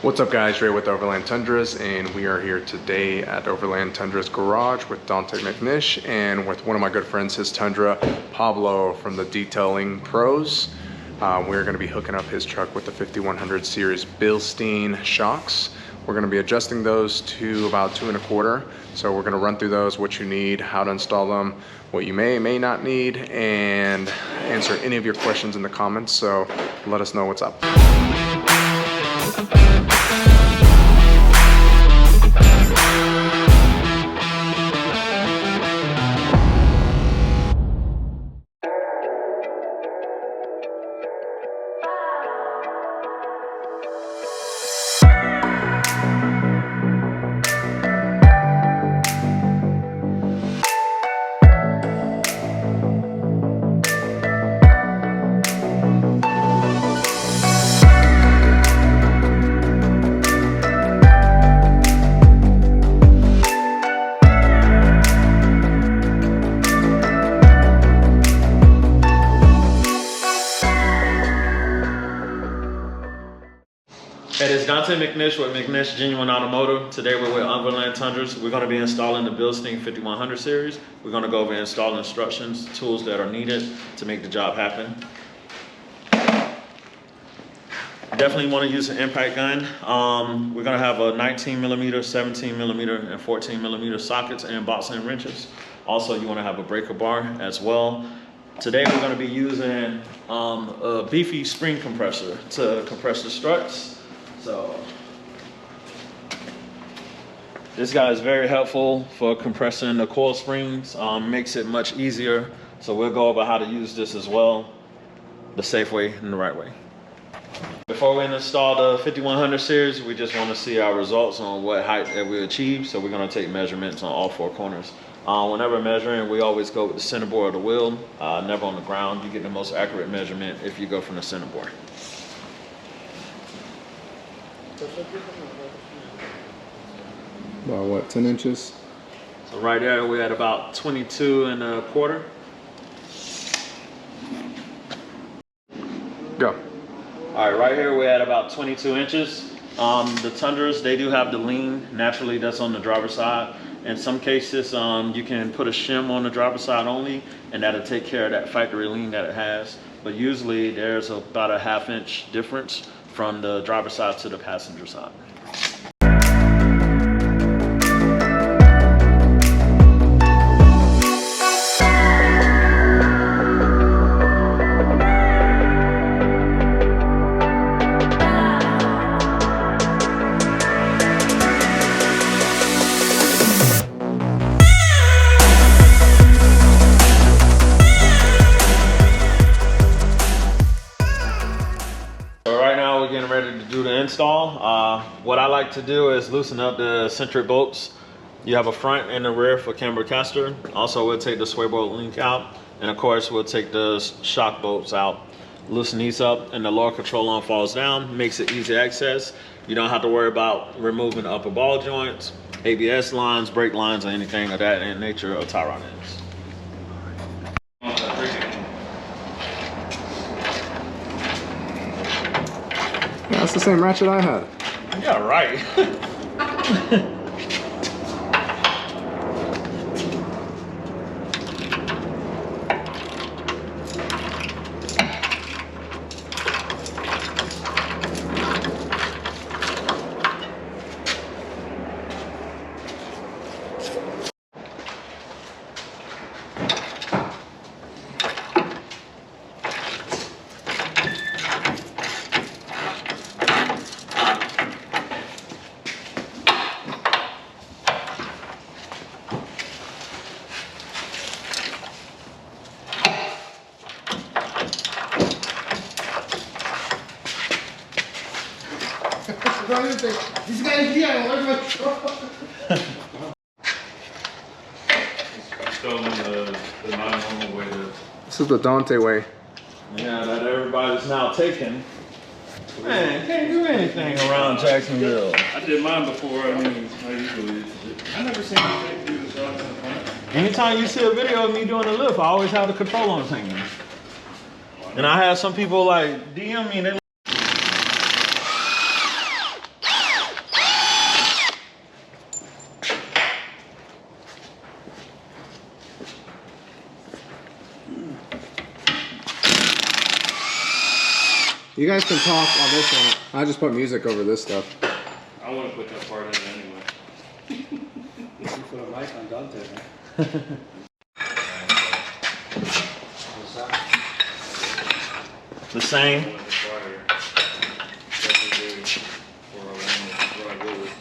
What's up guys, Ray with Overland Tundras, and we are here today at Overland Tundra's garage with Dante McNish and with one of my good friends, his Tundra, Pablo from the Detailing Pros. We're going to be hooking up his truck with the 5100 series Bilstein shocks. We're going to be adjusting those to about 2 1/4. So we're going to run through those, what you need, how to install them, what you may not need, and answer any of your questions in the comments. So let us know what's up. Hey, this is Dante McNish with McNish Genuine Automotive. Today we're with Overland Tundras. We're going to be installing the Bilstein 5100 series. We're going to go over and install instructions, tools that are needed to make the job happen. Definitely want to use an impact gun. We're going to have a 19mm, 17mm, and 14mm sockets and bolts and wrenches. Also, you want to have a breaker bar as well. Today we're going to be using a beefy spring compressor to compress the struts. So this guy is very helpful for compressing the coil springs, makes it much easier. So we'll go over how to use this as well, the safe way and the right way. Before we install the 5100 series, we just want to see our results on what height that we achieved. So we're going to take measurements on all 4 corners. Whenever measuring, we always go with the center board of the wheel, never on the ground. You get the most accurate measurement if you go from the center board. About what, 10 inches? So right there we're at about 22 1/4. Go. All right, right here we're at about 22 inches. The Tundras, they do have the lean naturally that's on the driver's side. In some cases, you can put a shim on the driver's side only, and that'll take care of that factory lean that it has. But usually there's about a 1/2 inch difference from the driver's side to the passenger side. Getting ready to do the install. What I like to do is loosen up the centric bolts. You have a front and a rear for camber caster. Also, we'll take the sway bolt link out, and of course we'll take the shock bolts out. Loosen these up, and the lower control arm falls down, makes it easy access. You don't have to worry about removing the upper ball joints, ABS lines, brake lines, or anything of that in nature, or tie rod ends. Yeah, that's the same ratchet I had. Yeah, right. This guy is here, I want my truck. Stolen the non-normal way to... This is the Dante way. Yeah, that everybody's now taking. Man, can't do anything around Jacksonville. I did mine before. I mean, I usually. I never seen you do this all the time. Anytime you see a video of me doing a lift, I always have the control arms hanging. And I have some people like DM me and they You guys can talk on this one. I just put music over this stuff. I want to put that part in anyway. You put a mic on Dante, man. What's that? The same. I want the fire. That's what they do for Overland, right with it.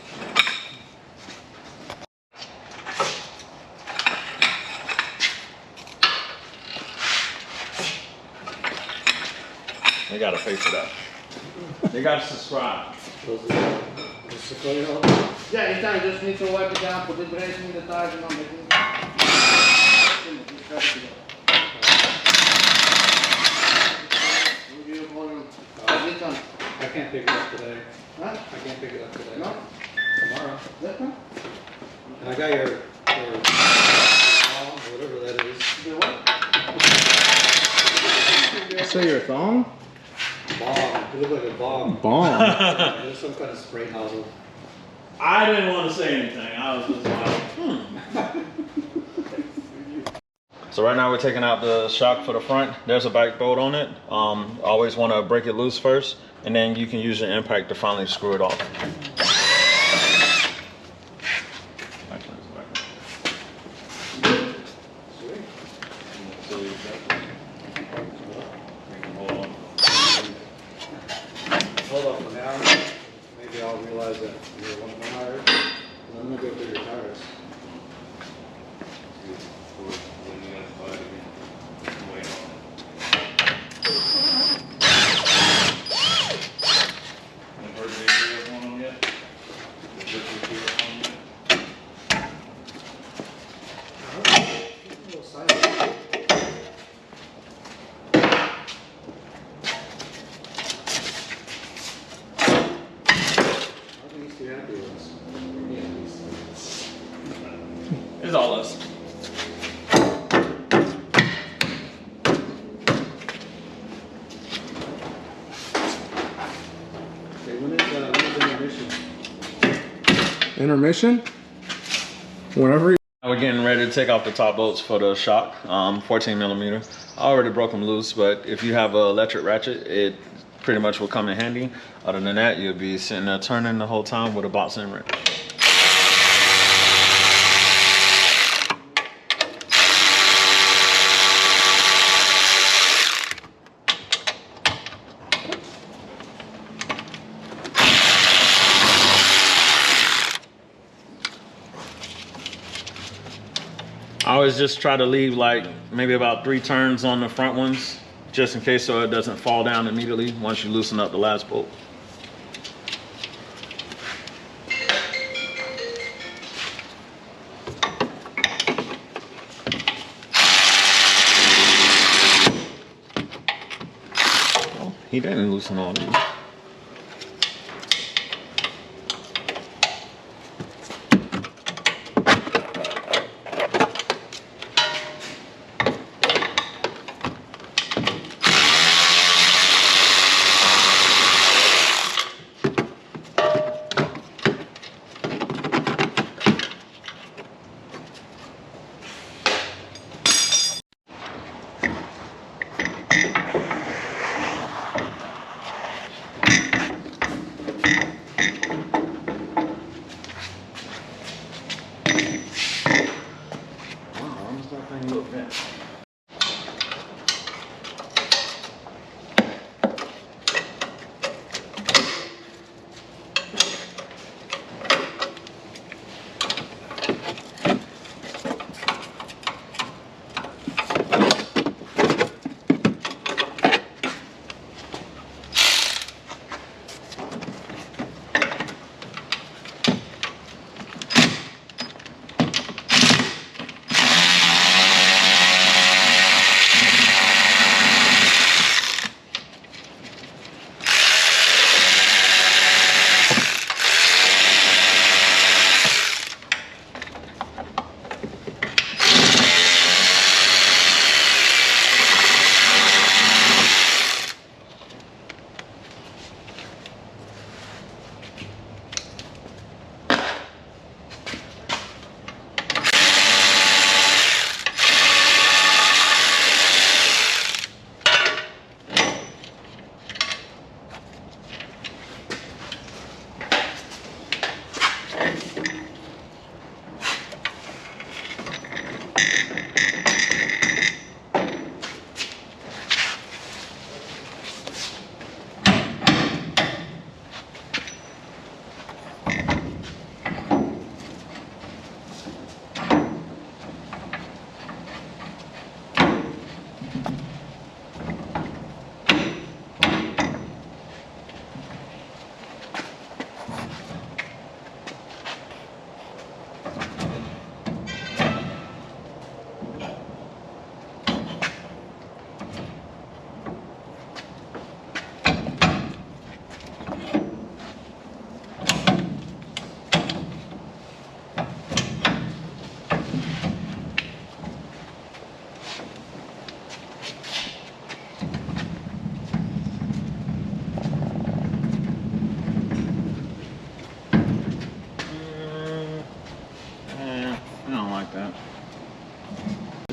They gotta pay for that. They gotta subscribe. Yeah, anytime you just need to wipe it down, put the dressing in the tires and all that. I can't pick it up today. Huh? I can't pick it up today. No? Tomorrow. That one? And I got your thong, whatever that is. The what? Say your thong? Bomb. It looked like a bomb. Bomb. There's some kind of spray nozzle. I didn't want to say anything. I was just like, So right now we're taking out the shock for the front. There's a back bolt on it. Always want to break it loose first, and then you can use your impact to finally screw it off. Hold on for now. Maybe I'll realize that you're one of my hires. And I'm gonna go through your tires. When you got the fire again, wait on it. And heard the video on them yet? The virtual video on them yet? A little silent. It's all us. Okay, when is intermission? Intermission? Whenever you... We're getting ready to take off the top bolts for the shock, 14 millimeter. I already broke them loose, but if you have an electric ratchet, it pretty much will come in handy. Other than that, you'll be sitting there turning the whole time with a box and wrench. I always just try to leave like maybe about 3 turns on the front ones, just in case so it doesn't fall down immediately once you loosen up the last bolt. Oh, he didn't loosen all these.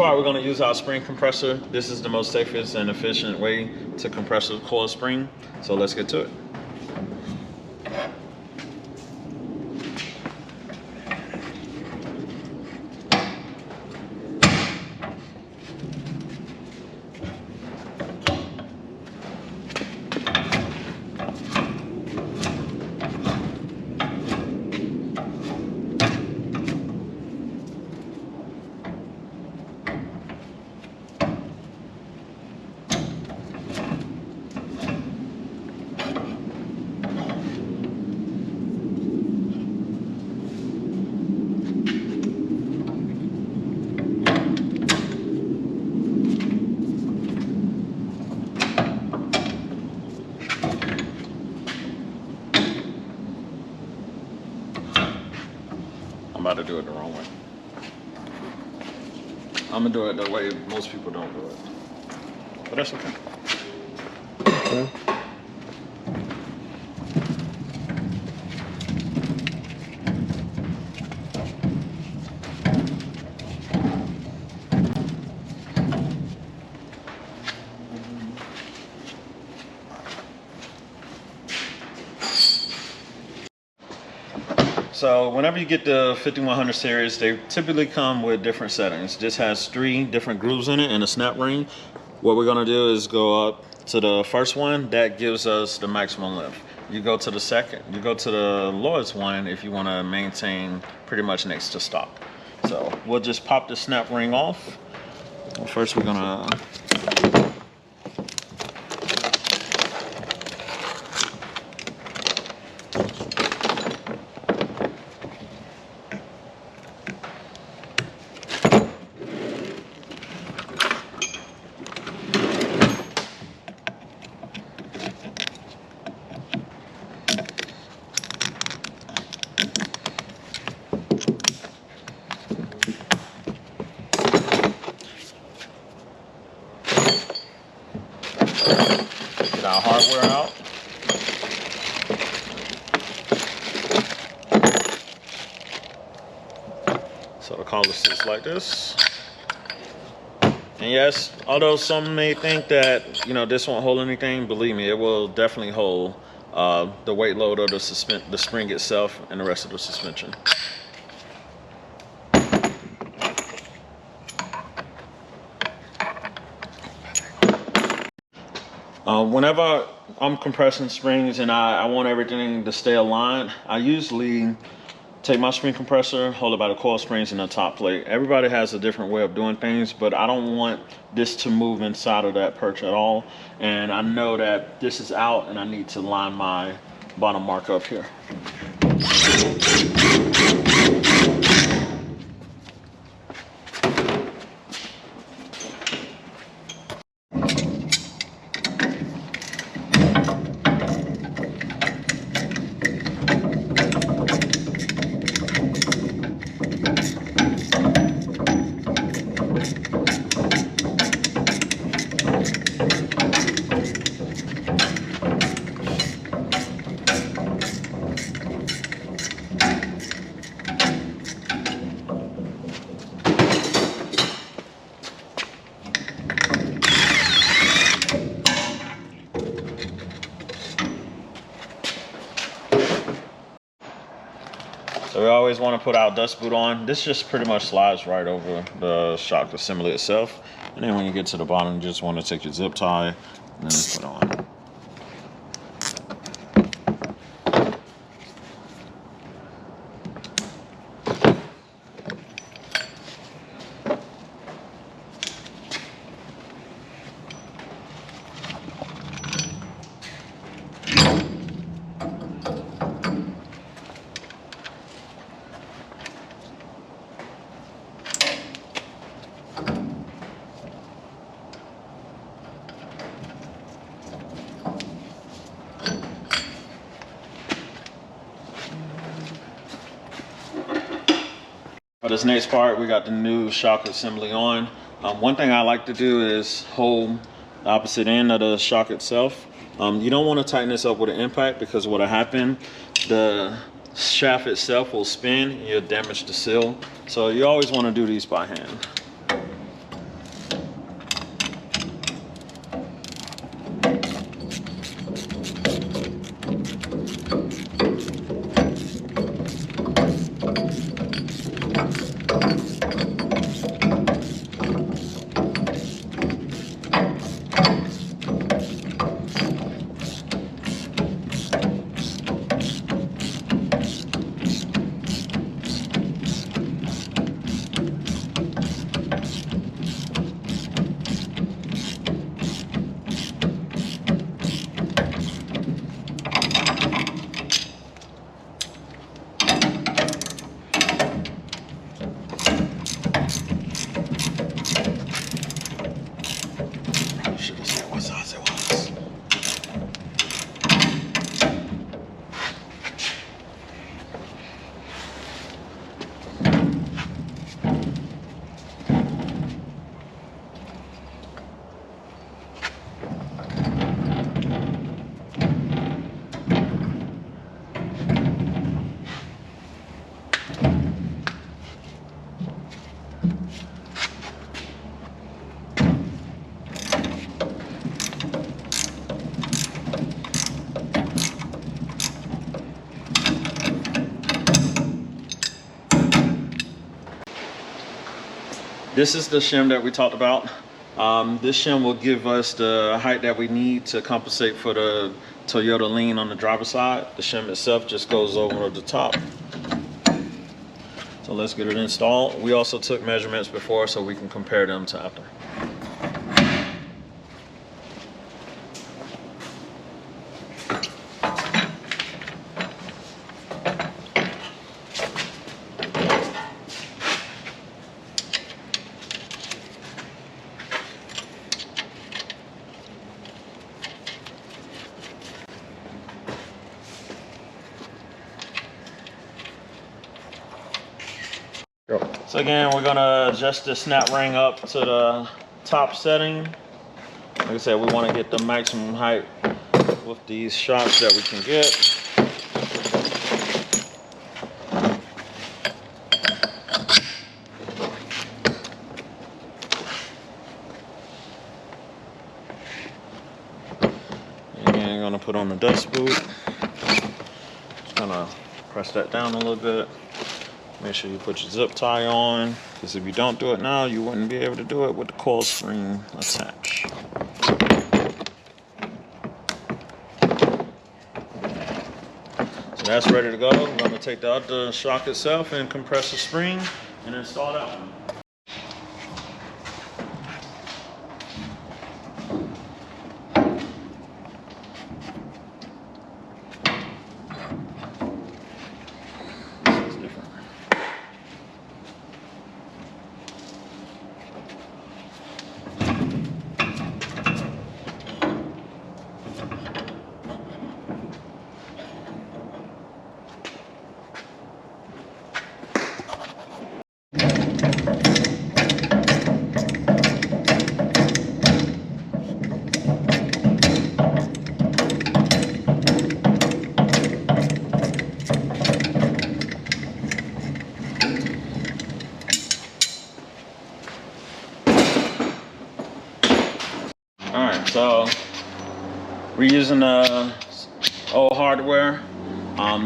part, we're going to use our spring compressor. This is the most safest and efficient way to compress a coil spring. So let's get to it. I'm about to do it the wrong way. I'm gonna do it the way most people don't do it. But that's okay. So whenever you get the 5100 series, they typically come with different settings. This has 3 different grooves in it and a snap ring. What we're gonna do is go up to the first one. That gives us the maximum lift. You go to the second, you go to the lowest one if you wanna maintain pretty much next to stop. So we'll just pop the snap ring off. Well, first we're gonna get our hardware out. So the collar sits like this. And yes, although some may think that, you know, this won't hold anything, believe me, it will definitely hold the weight load of the spring itself and the rest of the suspension. Whenever I'm compressing springs and I want everything to stay aligned, I usually take my spring compressor, hold it by the coil springs and the top plate. Everybody has a different way of doing things, but I don't want this to move inside of that perch at all. And I know that this is out and I need to line my bottom mark up here. So we always want to put our dust boot on. This just pretty much slides right over the shock assembly itself. And then when you get to the bottom, you just want to take your zip tie and then put it on. For this next part, we got the new shock assembly on. One thing I like to do is hold the opposite end of the shock itself. You don't want to tighten this up with an impact because what'll happen, the shaft itself will spin and you'll damage the seal. So you always want to do these by hand. This is the shim that we talked about. This shim will give us the height that we need to compensate for the Toyota lean on the driver's side. The shim itself just goes over the top. So let's get it installed. We also took measurements before so we can compare them to after. So again, we're gonna adjust the snap ring up to the top setting. Like I said, we want to get the maximum height with these shocks that we can get. Again, I'm gonna put on the dust boot. Just gonna press that down a little bit. Make sure you put your zip tie on, because if you don't do it now, you wouldn't be able to do it with the coil spring attached. So that's ready to go. We're going to take out the shock itself and compress the spring and install that one. So we're using old hardware.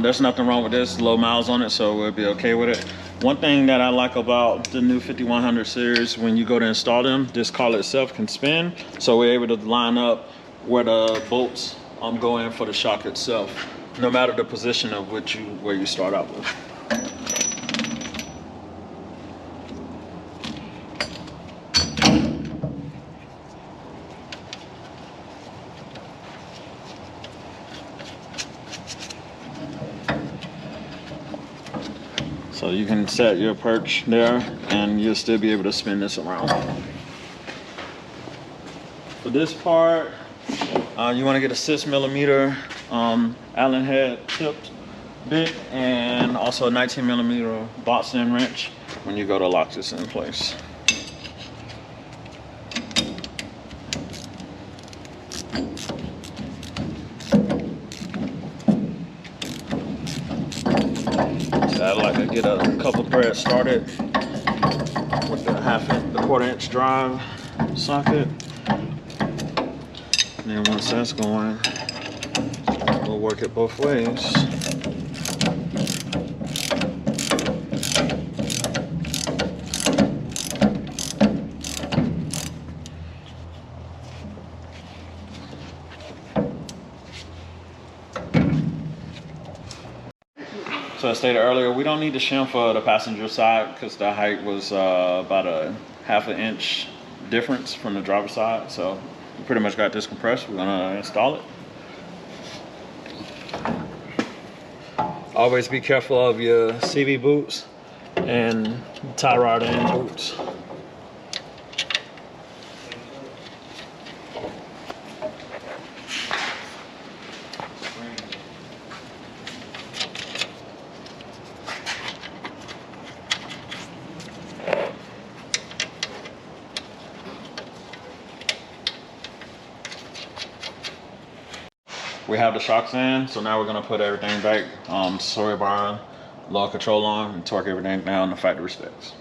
There's nothing wrong with this, low miles on it, so we'll be okay with it. One thing that I like about the new 5100 series, when you go to install them, this collar itself can spin, so we're able to line up where the bolts go in for the shock itself, no matter the position of where you start out with. So you can set your perch there and you'll still be able to spin this around. For this part, you want to get a 6mm Allen head tipped bit and also a 19mm box end wrench when you go to lock this in place. I'd like to get a couple threads started with the quarter-inch drive socket. And then once that's going, we'll work it both ways. So I stated earlier, we don't need to shim for the passenger side because the height was about a ½ inch difference from the driver's side. So we pretty much got this compressed. We're gonna install it. Always be careful of your CV boots and tie rod end boots. We have the shocks in, so now we're gonna put everything back, sorry bar, low control on, and torque everything down to factory specs.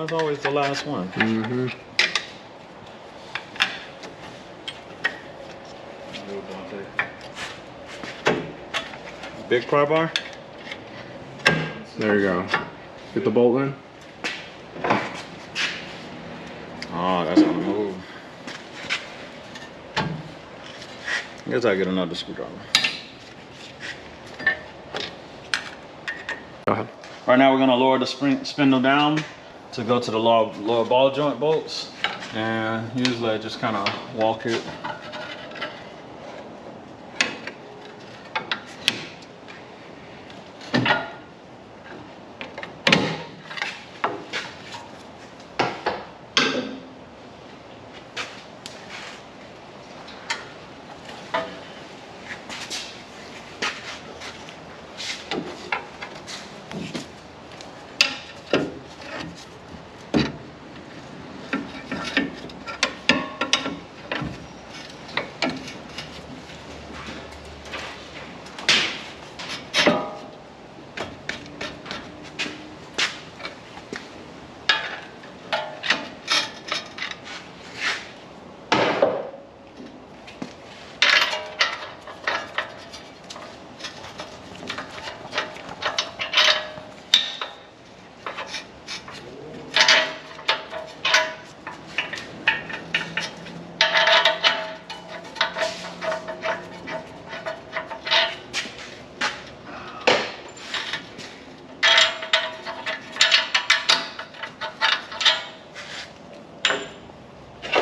Mine's always the last one. Mm-hmm. Big pry bar. There you go. Get the bolt in. Oh, that's gonna move. I guess I get another screwdriver. Go ahead. Right now we're gonna lower the spindle down to go to the lower ball joint bolts, and usually I just kind of walk it.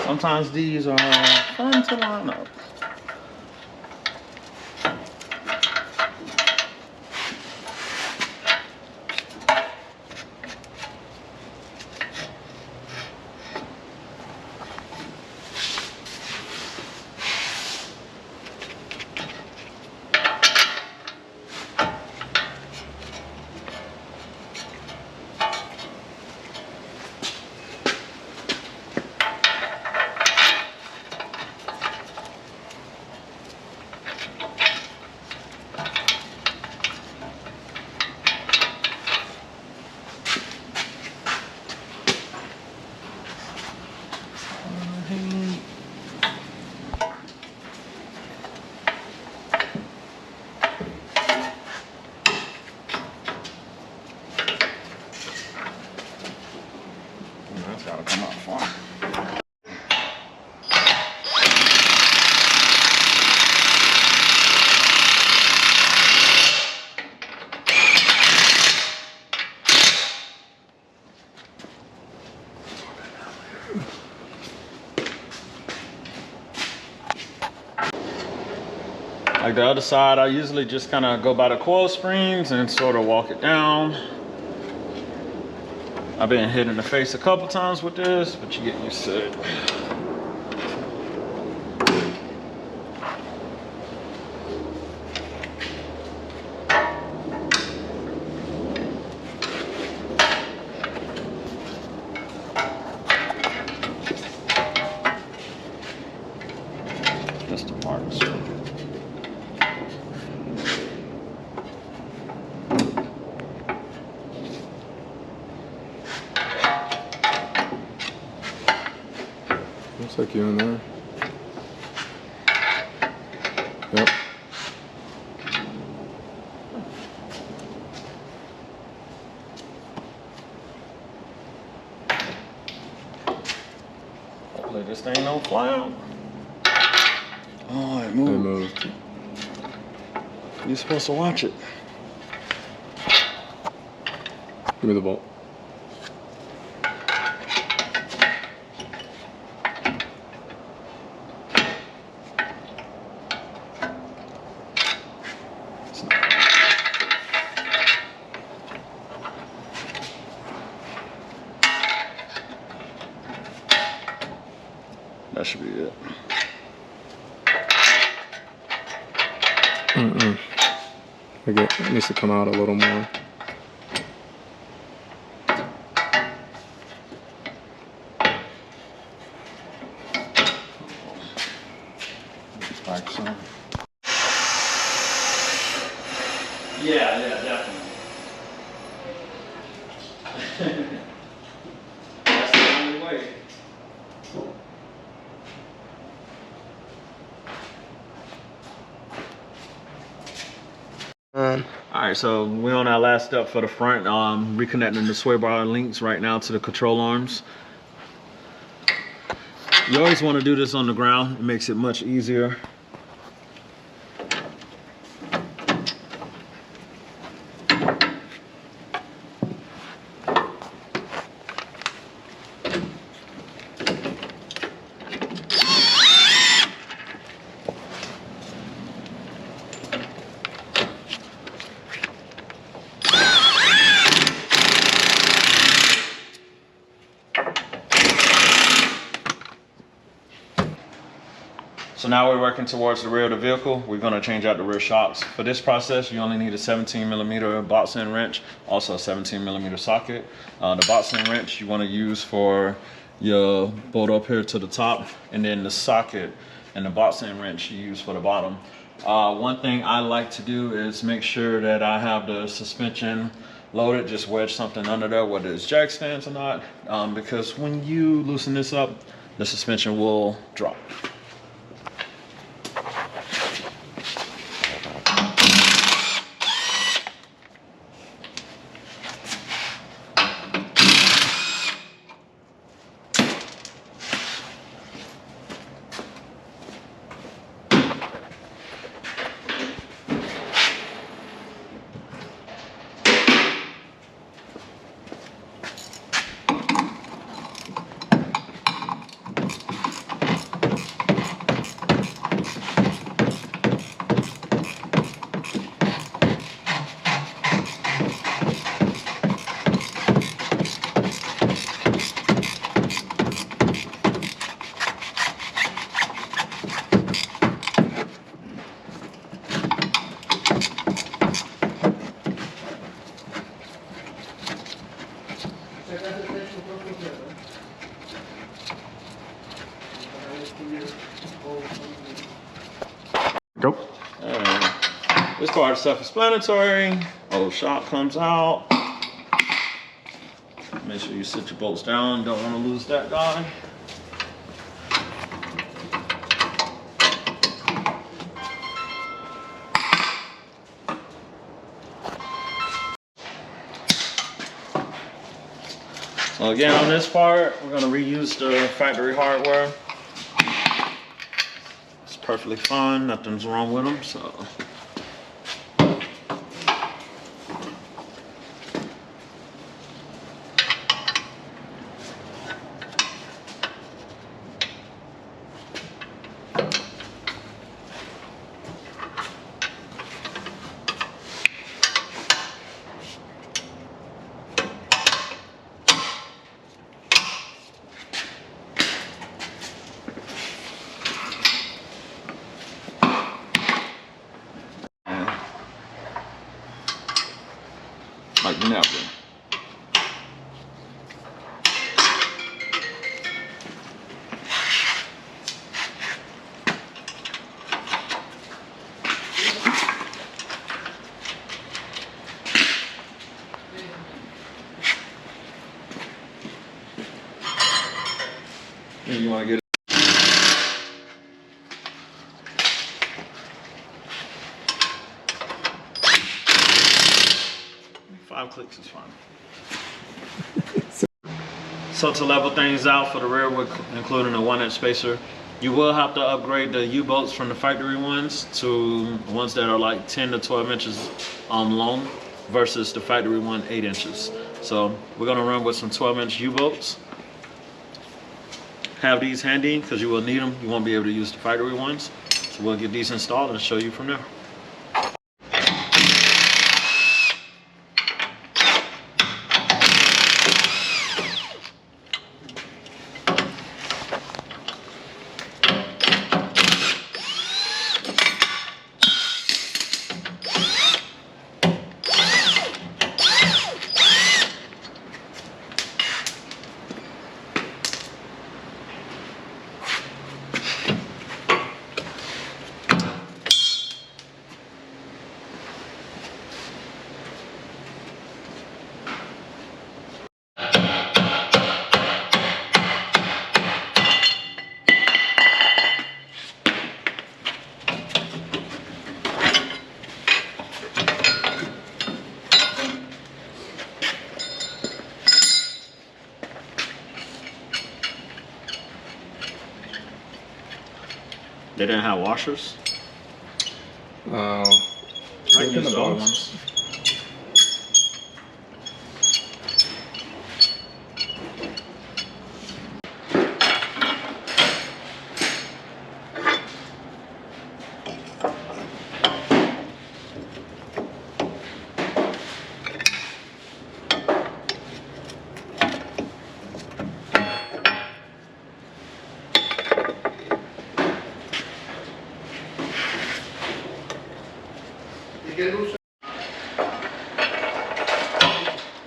Sometimes these are fun to line up. That's gotta come out far. Like the other side, I usually just kind of go by the coil springs and sort of walk it down. I've been hit in the face a couple times with this, but you get used to it. Just the marks. Looks like you in there. Yep. Hopefully this thing don't fly out. Oh, it It moved. moved. You're supposed to watch it. Give me the bolt. That should be it. I think it needs to come out a little more. Like so. Yeah, definitely. All right, so we're on our last step for the front, reconnecting the sway bar links right now to the control arms. You always want to do this on the ground. It makes it much easier. So now we're working towards the rear of the vehicle. We're going to change out the rear shocks. For this process, you only need a 17mm box end wrench, also a 17mm socket. The box end wrench you want to use for your bolt up here to the top, and then the socket and the box end wrench you use for the bottom. One thing I like to do is make sure that I have the suspension loaded, just wedge something under there, whether it's jack stands or not, because when you loosen this up, the suspension will drop. Go. This part is self-explanatory. Old shock comes out. Make sure you sit your bolts down. Don't want to lose that guy. So again, on this part, we're going to reuse the factory hardware. It's perfectly fine. Nothing's wrong with them. So. Like never. You want to get it? 5 clicks is fine. So to level things out for the rear, we're including a 1-inch spacer. You will have to upgrade the U-bolts from the factory ones to ones that are like 10 to 12 inches long versus the factory one 8 inches. So we're gonna run with some 12-inch U-bolts. Have these handy because you will need them. You won't be able to use the factory ones. So we'll get these installed and show you from there. They didn't have washers. I I look in the used old box. ones.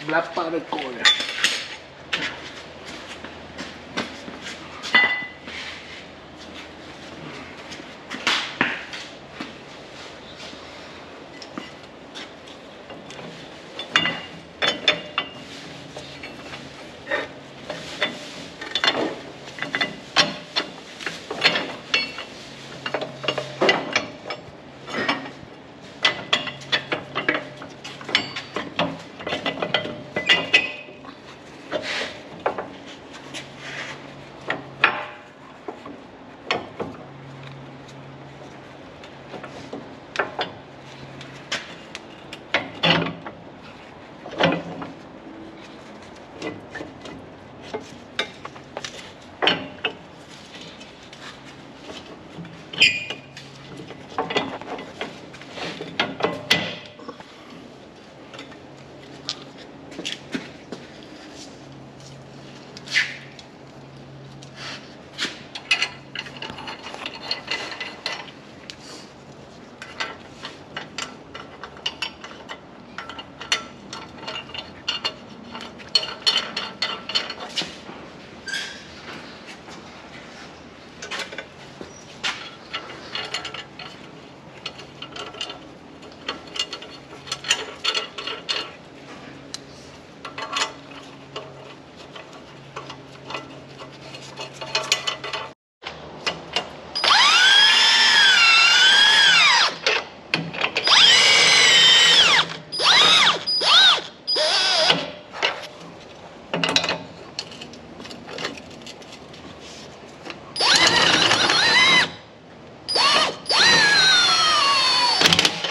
La paracola.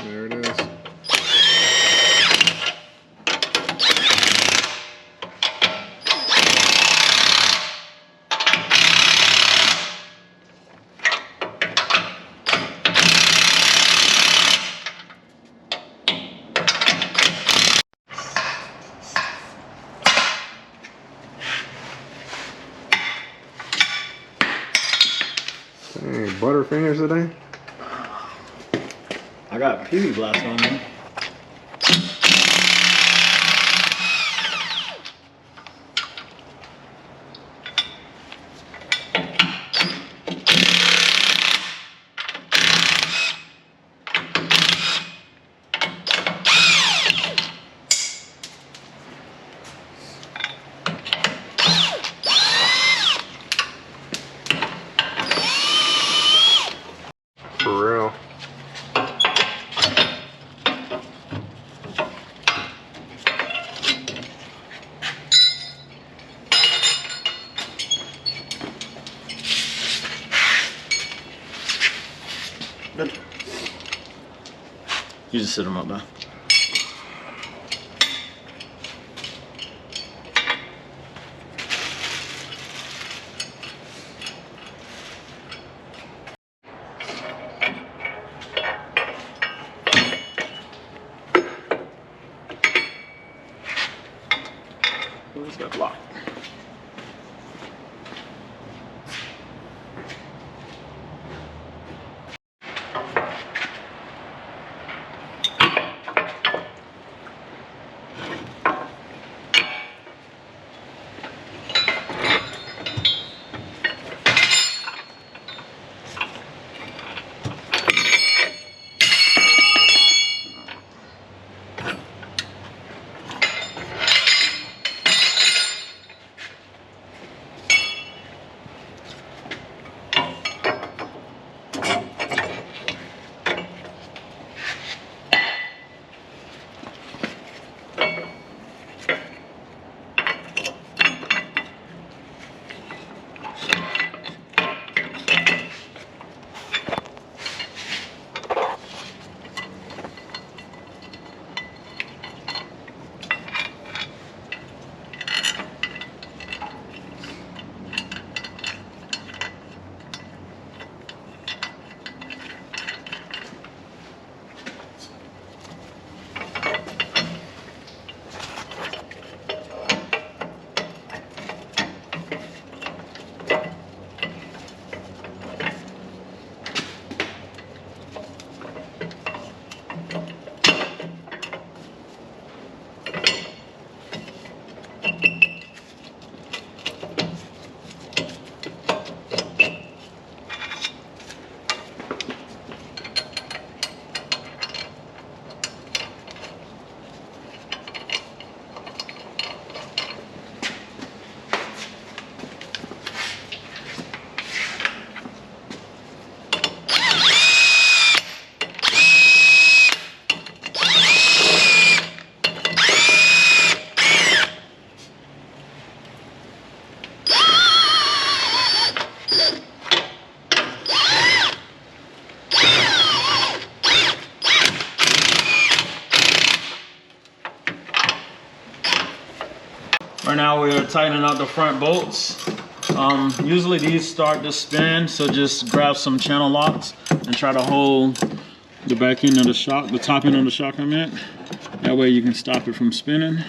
There it is. Dang, butterfingers today? I got PB Blast on me. For real. Good. You just sit them up there. Where's that lock? Right now we're tightening out the front bolts. Usually these start to spin, so just grab some channel locks and try to hold the back end of the shock, the top end of the shock I meant. That way you can stop it from spinning.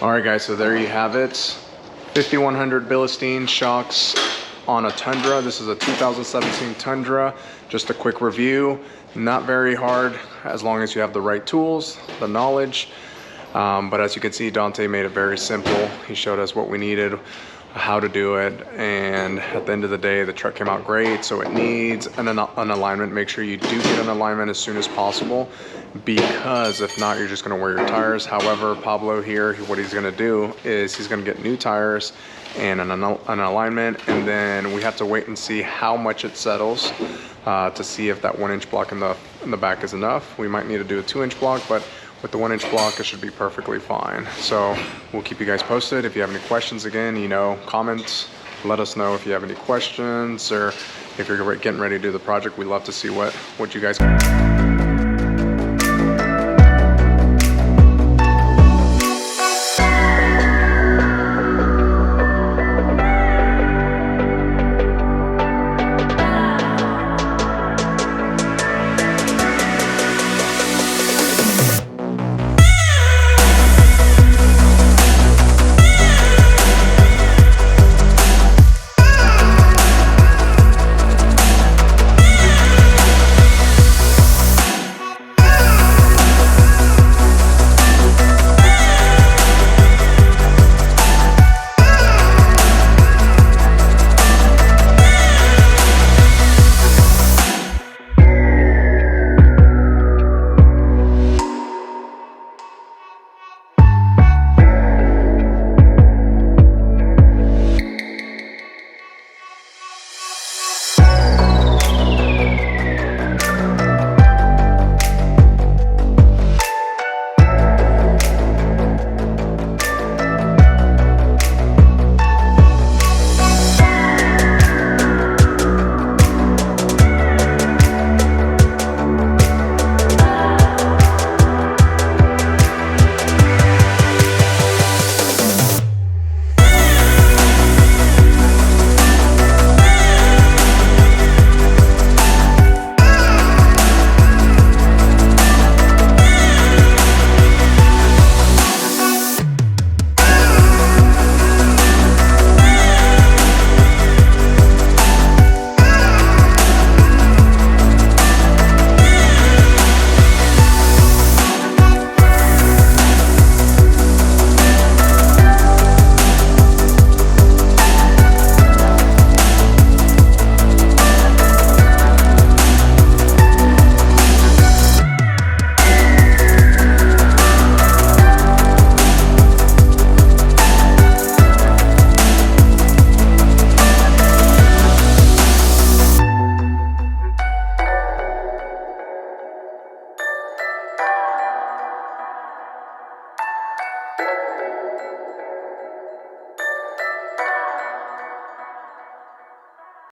All right, guys, so there you have it. 5100 Bilstein shocks on a Tundra. This is a 2017 Tundra. Just a quick review. Not very hard as long as you have the right tools, the knowledge. But as you can see, Dante made it very simple. He showed us what we needed, how to do it, and at the end of the day, the truck came out great. So it needs an alignment. Make sure you do get an alignment as soon as possible, because if not, you're just gonna wear your tires. However, Pablo here, what he's gonna do is he's gonna get new tires and an alignment, and then we have to wait and see how much it settles to see if that 1-inch block in the back is enough. We might need to do a 2-inch block, but with the 1-inch block, it should be perfectly fine. So we'll keep you guys posted. If you have any questions, again, you know, comment, let us know if you have any questions, or if you're getting ready to do the project. We'd love to see what you guys.